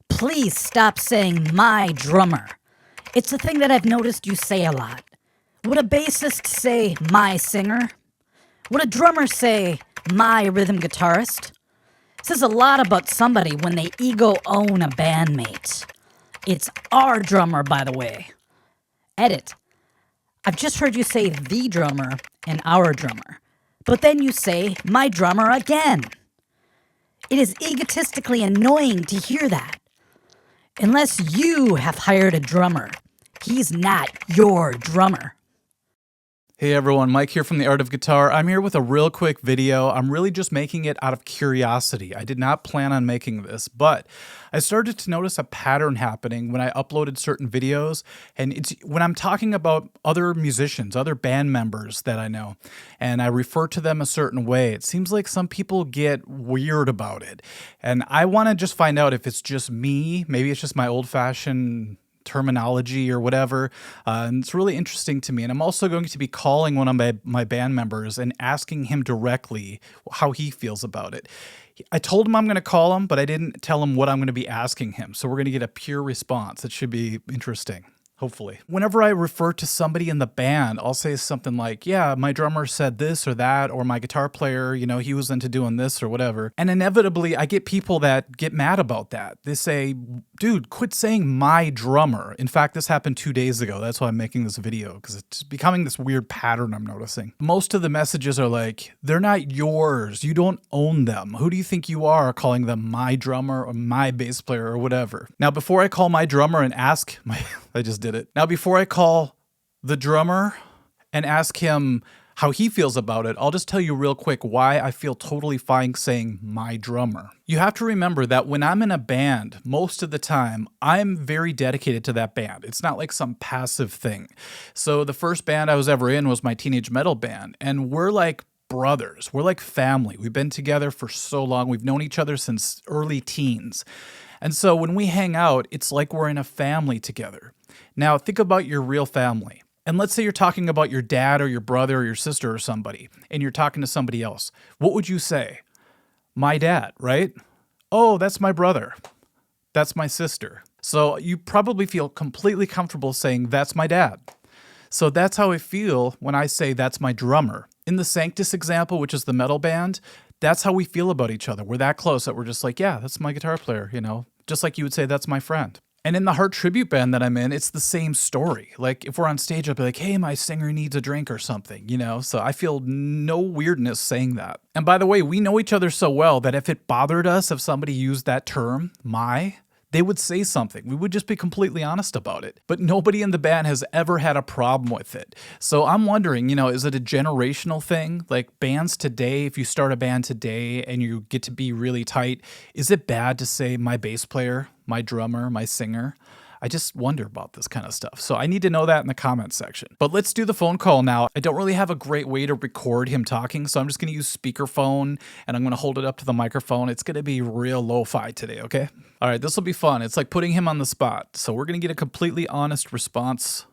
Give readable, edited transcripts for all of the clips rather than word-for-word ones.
Please stop saying my drummer. It's a thing that I've noticed you say a lot. Would a bassist say my singer? Would a drummer say my rhythm guitarist? Says a lot about somebody when they ego own a bandmate. It's our drummer, by the way. Edit. I've just heard you say the drummer and our drummer, but then you say my drummer again. It is egotistically annoying to hear that. Unless you have hired a drummer, he's not your drummer. Hey everyone, Mike here from The Art of Guitar. I'm here with a real quick video. I'm really just making it out of curiosity. I did not plan on making this, but I started to notice a pattern happening when I uploaded certain videos, and it's when I'm talking about other musicians, other band members that I know, and I refer to them a certain way. It seems like some people get weird about it, and I want to just find out if it's just me, maybe it's just my old-fashioned terminology or whatever, and it's really interesting to me. And I'm also going to be calling one of my band members and asking him directly how he feels about it. I told him I'm going to call him, but I didn't tell him what I'm going to be asking him. So we're going to get a pure response. It should be interesting. Hopefully. Whenever I refer to somebody in the band, I'll say something like, yeah, my drummer said this or that, or my guitar player, you know, he was into doing this or whatever. And inevitably, I get people that get mad about that. They say, dude, quit saying my drummer. In fact, this happened 2 days ago. That's why I'm making this video, because it's becoming this weird pattern I'm noticing. Most of the messages are like, they're not yours. You don't own them. Who do you think you are calling them my drummer or my bass player or whatever? Now, before I call my drummer and ask I just did it. Now, before I call the drummer and ask him how he feels about it, I'll just tell you real quick why I feel totally fine saying my drummer. You have to remember that when I'm in a band, most of the time, I'm very dedicated to that band. It's not like some passive thing. So the first band I was ever in was my teenage metal band, and we're like brothers. We're like family. We've been together for so long. We've known each other since early teens. And so when we hang out, it's like we're in a family together. Now, think about your real family. And let's say you're talking about your dad or your brother or your sister or somebody, and you're talking to somebody else. What would you say? My dad, right? Oh, that's my brother. That's my sister. So you probably feel completely comfortable saying, that's my dad. So that's how I feel when I say that's my drummer. In the Sanctus example, which is the metal band, that's how we feel about each other. We're that close that we're just like, yeah, that's my guitar player, you know, just like you would say, that's my friend. And in the Heart tribute band that I'm in, it's the same story. Like if we're on stage, I'll be like, hey, my singer needs a drink or something, you know? So I feel no weirdness saying that. And by the way, we know each other so well that if it bothered us, if somebody used that term, they would say something. We would just be completely honest about it. But nobody in the band has ever had a problem with it. So I'm wondering, you know, is it a generational thing? Like bands today, if you start a band today and you get to be really tight, is it bad to say my bass player, my drummer, my singer? I just wonder about this kind of stuff. So I need to know that in the comments section. But let's do the phone call now. I don't really have a great way to record him talking, so I'm just going to use speakerphone, and I'm going to hold it up to the microphone. It's going to be real lo-fi today, okay? All right, this will be fun. It's like putting him on the spot. So we're going to get a completely honest response.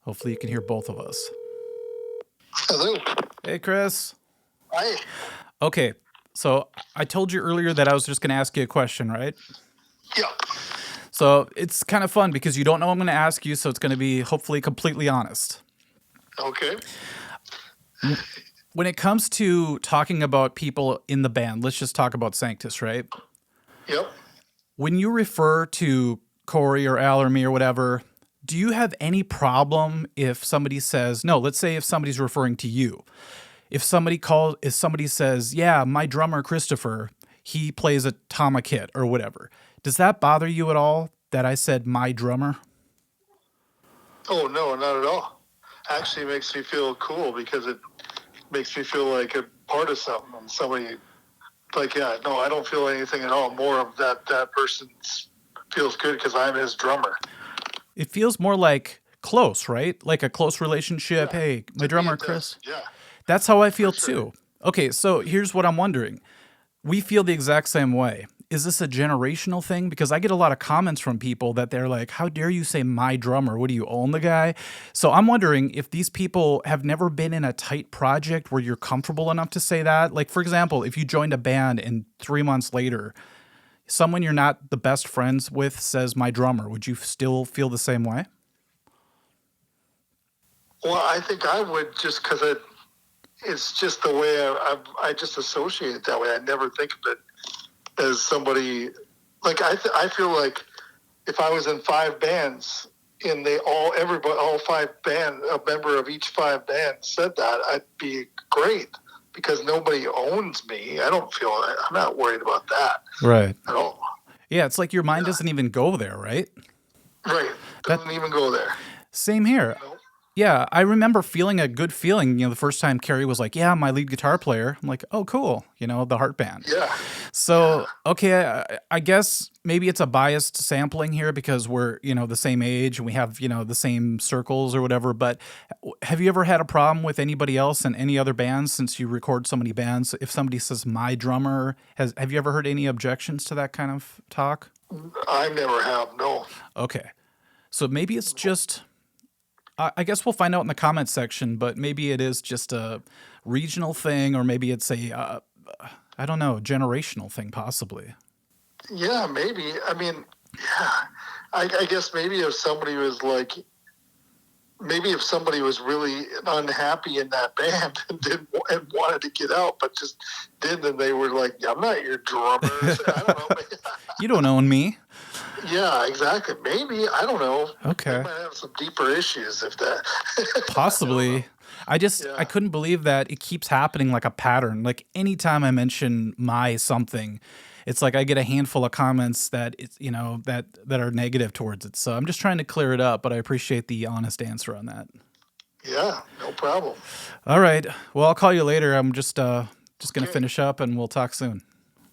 Hopefully you can hear both of us. Hello. Hey, Chris. Hi. Okay, so I told you earlier that I was just going to ask you a question, right? Yeah. So it's kind of fun because you don't know what I'm going to ask you, so it's going to be hopefully completely honest. Okay. When it comes to talking about people in the band, let's just talk about Sanctus, right? Yep. When you refer to Corey or Al or me or whatever, do you have any problem if somebody says, no, let's say if somebody's referring to you. If somebody says, yeah, my drummer Christopher, he plays a Tama kit or whatever. Does that bother you at all that I said my drummer? Oh, no, not at all. Actually, it makes me feel cool because it makes me feel like a part of something. And somebody, like, yeah, no, I don't feel anything at all. More of that person feels good because I'm his drummer. It feels more like close, right? Like a close relationship. Yeah. Hey, my drummer, Chris. Yeah. That's how I feel For sure. too. Okay, so here's what I'm wondering. We feel the exact same way. Is this a generational thing? Because I get a lot of comments from people that they're like, how dare you say my drummer? What do you own the guy? So I'm wondering if these people have never been in a tight project where you're comfortable enough to say that. Like, for example, if you joined a band and 3 months later, someone you're not the best friends with says my drummer, would you still feel the same way? Well, I think I would, just because it's just the way I just associate it that way. I never think of it as somebody, like, I feel like if I was in 5 bands and all 5 band, a member of each 5 bands said that, I'd be great, because nobody owns me. I'm not worried about that. Right. At all. Yeah, it's like your mind doesn't even go there, right? Right. Doesn't even go there. Same here. You know? Yeah, I remember feeling a good feeling, the first time Carrie was like, yeah, my lead guitar player. I'm like, oh, cool, the Heart Band. Yeah. So, okay, I guess maybe it's a biased sampling here because we're, the same age and we have, the same circles or whatever. But have you ever had a problem with anybody else in any other bands, since you record so many bands? If somebody says my drummer, have you ever heard any objections to that kind of talk? I never have, no. Okay. So maybe it's just... I guess we'll find out in the comments section, but maybe it is just a regional thing, or maybe it's a, I don't know, generational thing, possibly. Yeah, maybe. I mean, yeah. I guess maybe if somebody was really unhappy in that band and wanted to get out, but just didn't, and they were like, I'm not your drummer. I don't know. You don't own me. Yeah, exactly. Maybe. I don't know. Okay. They might have some deeper issues if that. Possibly. I couldn't believe that it keeps happening like a pattern. Like anytime I mention my something, it's like I get a handful of comments that it's, that are negative towards it. So I'm just trying to clear it up, but I appreciate the honest answer on that. Yeah, no problem. All right. Well, I'll call you later. I'm just going to finish up and we'll talk soon.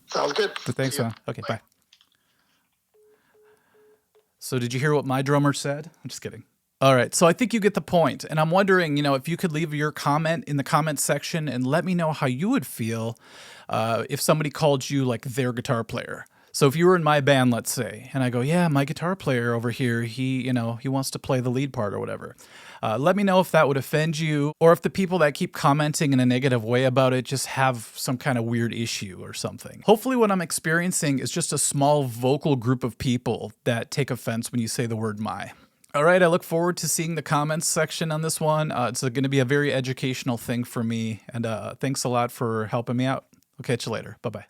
Sounds good. So thanks, See ya. man. Okay, bye. So did you hear what my drummer said? I'm just kidding. All right, so I think you get the point. And I'm wondering, if you could leave your comment in the comment section and let me know how you would feel if somebody called you like their guitar player. So if you were in my band, let's say, and I go, yeah, my guitar player over here, he wants to play the lead part or whatever. Let me know if that would offend you, or if the people that keep commenting in a negative way about it just have some kind of weird issue or something. Hopefully what I'm experiencing is just a small vocal group of people that take offense when you say the word my. All right, I look forward to seeing the comments section on this one. It's going to be a very educational thing for me, and thanks a lot for helping me out. I'll catch you later. Bye-bye.